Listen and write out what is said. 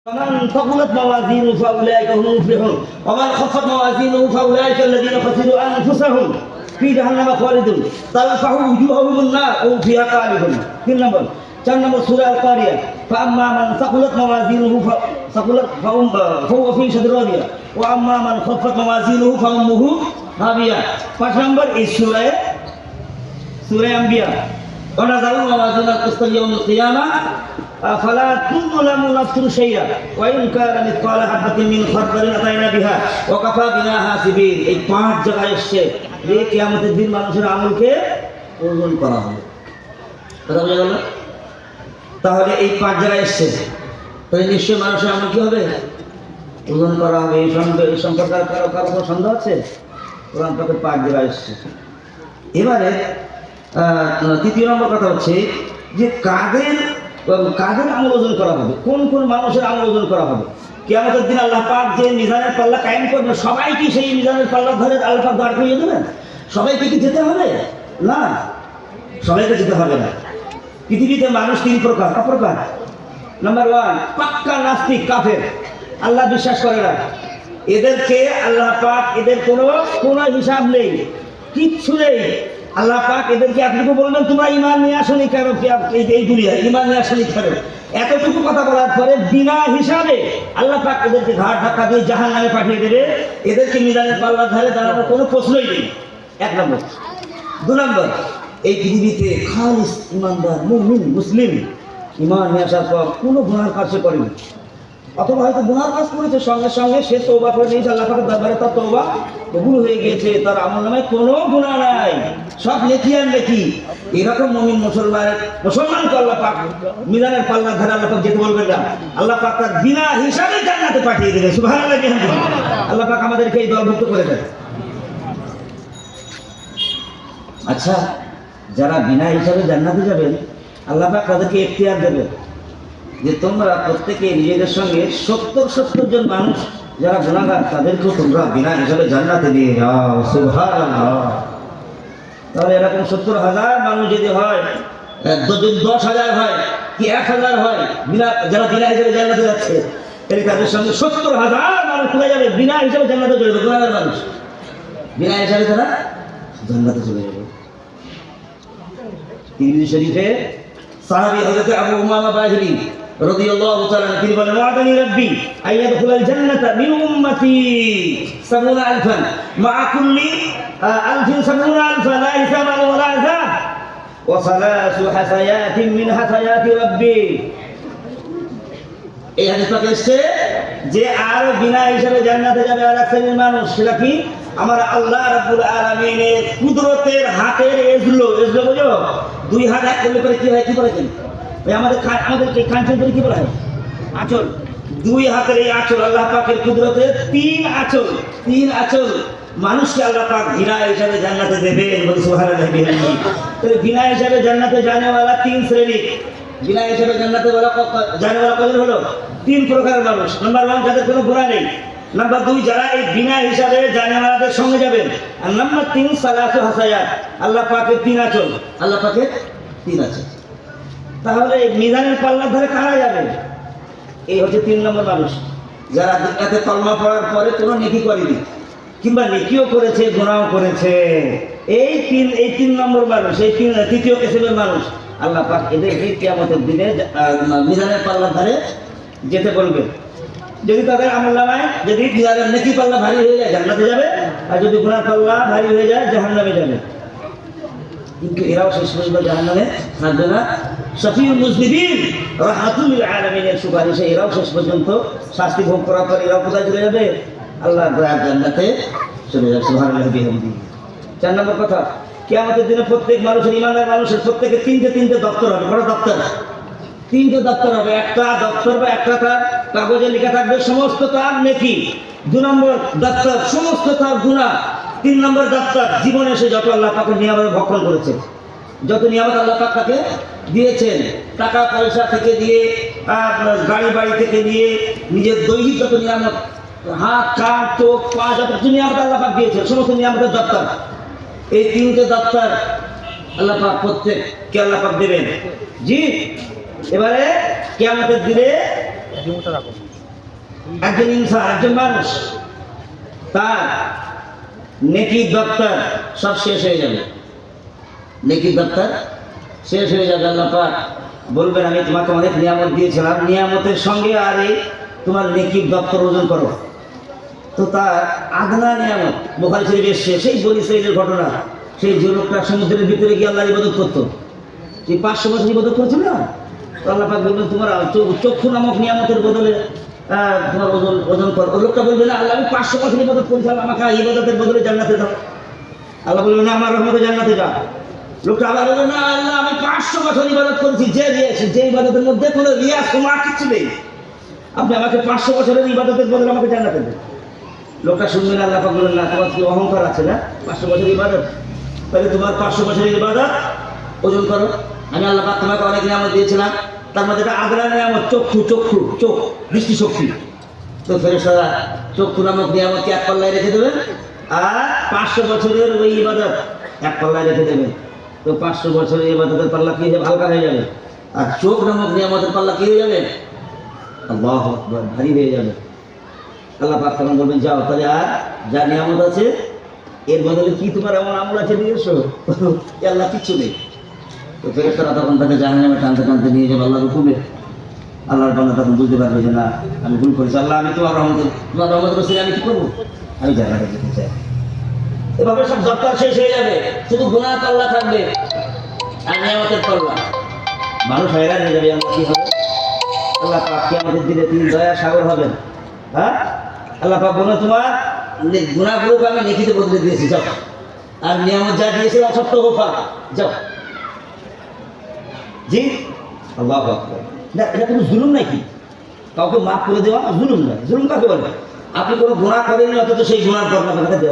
فمن ثقلت موازينه فأولئك هم المفلحون ومن خفت موازينه فأولئك الذين خسروا أنفسهم في جهنم خالدون تلفح وجوههم النار وهم فيها خالدون. 4 নম্বর সূরা আল কারিয়া فأما من ثقلت موازينه فهو في عيشة راضية وأما من خفت موازينه فأمه هاوية. 5 নম্বর এই সূরা আম্বিয়া ونزل موازين القسط يوم القيامة فلا تظلم نفس شيئا وإن كان مثقال حبة من خردل أتينا بها وكفى بنا حاسبين. এই 5 জায়গায় এসেছে যে কিয়ামতের দিন মানুষের আমলকে ওজন করা হবে। কথা বোঝা গেল? তাহলে এই 5 জায়গায় এসেছে, তাহলে নিশ্চয়ই মানুষের আমল কি হবে? ওজন করা হবে। এই সম্পর্কে কারো কোনো সন্দেহ আছে? কোরআন পাকের 5 জায়গায় এসেছে। এবারে 3 নম্বর কথা হচ্ছে যে কাদের আমল ওজন করা হবে, কোন কোন মানুষের আমল ওজন করা হবে। কিয়ামতের দিন আল্লাহ পাক যে মিজানের পাল্লা কায়েম করবে, সবাই কি সেই মিজানের পাল্লা ধরে আল্লাহ পাক দাঁড় করিয়ে দেবেন? সবাইকে কি যেতে হবে? না, সবাইকে যেতে হবে না। পৃথিবীতে মানুষ 3 প্রকার। অপ্রকার নাম্বার 1 পাক্কা নাস্তিক, কাফের, আল্লাহ বিশ্বাস করে না। এদেরকে আল্লাহ পাক এদের কোনো হিসাব নেই, কিচ্ছু নেই। আল্লাহ পাক এদেরকে এতটুকু বলবেন তোমরা ঈমান নিয়ে আসনি কেন, এই দুনিয়ায় ঈমান নিয়ে আসনি কেন? এতটুকু কথা বলার পরে বিনা হিসাবে আল্লাহ পাক এদেরকে ঘাট ধাক্কা দিয়ে জাহান্নামে পাঠিয়ে দেবে। এদেরকে মিজানের পাল্লার ধারে দাঁড়ানোর কোনো প্রশ্নই নেই। 1 নম্বর। 2 নম্বর, এই পৃথিবীতে খালিস ইমানদার মুমিন মুসলিম ঈমান নিয়ে আসার পর কোনো গুনাহ কাজ করেনি, অথবা হয়তো গুনার কাজ করেছে, সঙ্গে সঙ্গে সে তওবা করে নিয়েছে, আল্লাহ পাকের দরবারে তার তওবা কবুল হয়ে গিয়েছে, তার আমলনামায় কোনো গুনাহ নাই, সব নেকি আর নেকি। এরকম মুমিন মুসলমানকে আল্লাহ পাক মিজানের পাল্লার ধারে আল্লাহ পাক যেতে বলবেন না, আল্লাহ পাক তার বিনা হিসাবে জান্নাতে পাঠিয়ে দেবে। সুবহানাল্লাহ। আল্লাহ পাক আমাদেরকে এই দলভুক্ত করে দেয়। আচ্ছা, যারা বিনা হিসাবে জান্নাতে যাবেন, আল্লাহ পাক তাদেরকে এখতিয়ার দেবে যে তোমরা প্রত্যেকে নিজেদের সঙ্গে 70 জন মানুষ যারা গুনাহগার তাদেরকেও তোমরা বিনা হিসাবে জান্নাতে নিয়ে যাও। সুবহানাল্লাহ। তাহলে এরকম 70,000 মানুষ যদি হয়, 10,000 হয় কি 1,000 হয় যারা বিনা হিসাবে জান্নাতে যাচ্ছে, এই তাদের সঙ্গে 70,000 মানুষ কোথায় যাবে? বিনা হিসাবে জান্নাতে চলে যাবে। গুনাহগার মানুষ বিনা হিসাবে তারা জান্নাতে চলে যাবে। তিরমিজি শরীফে সাহাবী হযরত আবু উমামা বাহিরি রাদিয়াল্লাহু তাআলা তিনি বলেন ওয়াদানি রাব্বি আইয়াদখুলাল জান্নাতা মিন উম্মতি 70000 মা কুল্লি আলফিন 70000 লা হিসাবা ওয়ালা আযাব ওয়া সালাসু হাসায়াতিন মিন হাসায়াতি রাব্বি। এই হাদিস পাকে এসেছে যে আর বিনা হিসাবে জান্নাতে যাবে আর এক শ্রেণীর মানুষ, সেটা কি? আমার আল্লাহ রাব্বুল আলামিনের কুদরতের হাতের এজলো বুঝো, 2 হাত এক করলে পরে কি হয়? কি বলেছেন ওই আমাদের কাঞ্চন করে কি বলা হয়? আঁচল। 2 হাতের এই আঁচল আল্লাহ পাকের কুদরতের 3 আঁচল মানুষকে আল্লাহ পাক বিনা হিসাবে জান্নাতে দেবেন। বলি সুবহানাল্লাহ। তাহলে বিনা হিসাবে জান্নাতে জানেওয়ালা 3 শ্রেণী। বিনা হিসাবে জান্নাতে জানেওয়ালা কজন হলো? 3 প্রকারের মানুষ। নাম্বার 1 যাদের কোনো গুনাহ নেই। নাম্বার 2 যারা এই বিনা হিসাবে জানেওয়ালাদের সঙ্গে যাবেন। আর নাম্বার 3 সালাসু হাসায়াত, আল্লাহ পাকের 3 আঁচল। আল্লাহ পাকের 3 আঁচল। তাহলে মিজানের পাল্লার ধারে কারা যাবে? এই হচ্ছে 3 নম্বর মানুষ, যারা দুনিয়াতে কলমা পড়ার পরে কোনো নেকি করেনি, কিংবা নেকিও করেছে গুনাহও করেছে। এই 3 নম্বর মানুষ, এই 3য় কিসিমের মানুষ আল্লাহ পাক এদেরকে কিয়ামতের দিনে মিজানের পাল্লার ধারে যেতে বলবে। যদি তাদের আমলনামায় যদি মিজানের নেকি পাল্লা ভারী হয়ে যায় জান্নাতে যাবে, আর যদি গুনাহ পাল্লা ভারী হয়ে যায় জাহান্নামে যাবে। কিন্তু এরাও শেষ পর্যন্ত জাহান্নামে থাকবে না। শফিউল মুজনিবিন রাহমাতুল লিল আলামিনের সুপারিশে এরাও শেষ পর্যন্ত শাস্তি ভোগ করার পর এরাও কোথায় চলে যাবে? আল্লাহর দয়ার জান্নাতে চলে যাবে। সুবহানাল্লাহ বিহামদিহি। 4 নম্বর কথা, কিয়ামতের দিনে প্রত্যেক মানুষের, ঈমানদার মানুষের প্রত্যেকে 3টে দপ্তর হবে। বড় দপ্তর 3টে দপ্তর হবে। একটা দপ্তর বা একটা তার কাগজে লেখা থাকবে সমস্ত তার নেকি। 2 নম্বর দপ্তর সমস্ত তার গুনাহ। 3 নম্বর দপ্তর জীবনে সে যত আল্লাহ পাকের নিয়ামত ভক্ষণ করেছে, যত নিয়ামত আল্লাহ পাক তাকে দিয়েছেন, টাকা পয়সা থেকে দিয়ে, গাড়ি বাড়ি থেকে দিয়ে, নিজের দৈহিক যত নিয়ামত, হাত কান চোখ পা যত নিয়ামত আল্লাহ পাক দিয়েছেন, সমস্ত নিয়ামতের দপ্তর। এই 3টে দপ্তর আল্লাহ পাক প্রত্যেককে আল্লাহ পাক দেবেন। জি, এবারে কিয়ামতের দিনে একজন ইনসান, একজন মানুষ, তার নেকির দপ্তর সব শেষ হয়ে যাবে, নেকির দপ্তর শেষ হয়ে যাবে। আল্লাহ পাক বলবেন আমি তোমাকে অনেক নিয়ামত দিয়েছিলাম, নিয়ামতের সঙ্গে আর এই তোমার নেকির দপ্তর ওজন করো। তো তার আদনা নিয়ামত বুখারী শরীফে এসেছে, সেই বনী ইসরাঈলের ঘটনা, সেই যে লোকটা সমুদ্রের ভিতরে গিয়ে আল্লাহর ইবাদত করতো, সেই 500 বছর ইবাদত করেছিল না, তো আল্লাহ পাক বলবেন তোমার চক্ষু নামক নিয়ামতের বদলে তোমার ওজন কর। ওই লোকটা বলবে না আল্লাহ আমি 500 বছর ইবাদত করেছিলাম, আমাকে ইবাদতের বদলে জান্নাতে দাও। আল্লাহ বলবে না আমার রহমতে জান্নাতে যা। লোকটা আবার বলবে না আল্লাহ আমি 500 বছর ইবাদত করেছি, যে ইবাদতের মধ্যে কোনো রিয়াজ তোমার কিচ্ছু নেই, আপনি আমাকে 500 বছরের ইবাদতের বদলে আমাকে জান্নাতে দেন। লোকটা শুনবে না, আল্লাহ পাক বলবেন না তোমার কি অহংকার আছে না, 500 বছরের ইবাদত, তাহলে তোমার 500 বছরের ইবাদত ওজন করো। আমি আল্লাহ পাক তোমাকে অনেক নিয়ামত দিয়েছিলাম, তার মধ্যে একটা আদরা নিয়ামত চোখ দৃষ্টিশক্তি। তো ফেরেশতারা চক্ষু নামক নিয়ামতকে এক পাল্লায় রেখে দেবেন, আর 500 বছরের ওই ইবাদত এক পাল্লায় রেখে দেবেন। তো 500 বছরের ইবাদতের পাল্লা কি হয়ে হালকা হয়ে যাবে, আর চোখ নামক নিয়ামতের পাল্লা কি হয়ে যাবে, আল্লাহু আকবার, ভারী হয়ে যাবে। আল্লাহ পাক তখন বলবেন যাও তাহলে আর যা নিয়ামত আছে এর বদলে কি তোমার এমন আমল আছে নিয়ে এসো, আল্লাহ কিচ্ছু নেই। তো ফেরেশতারা তখন তাকে জাহান্নামে টানতে টানতে নিয়ে যাবে আল্লাহর হুকুমে। আল্লাহর বান্দা তখন বুঝতে পারবে যে না আমি ভুল করেছি, আল্লাহ আমি তোমার রহমত রসিলে আমি কি করবো, আমি জান্নাতে যেতে চাই। এভাবে সব দরকার শেষ হয়ে যাবে, শুধু গুনাহ পাল্লা থাকবে আর নিয়ামতের পাল্লা। মানুষ হয়রান হয়ে যাবে। আমরা কি হবে, আল্লাহ পাক কিয়ামতের দিনে তিনি দয়া সাগর হবেন। হ্যাঁ, আল্লাহ পাক বলবেন তোমার গুনাহগুলোকে আমি নেকিতে বদলে দিয়েছি, যাও, আর নিয়ামত যা দিয়েছিলাম সব তো গোফা, যাও। জি আল্লাহু আকবার। না এটা কোনো জুলুম নাকি, কাউকে মাফ করে দেওয়া জুলুম নয়। জুলুম কাকে বলে, আপনি কোনো গুনাহ করেননি অথচ সেই গুনার বদলা আপনাকে দেওয়া।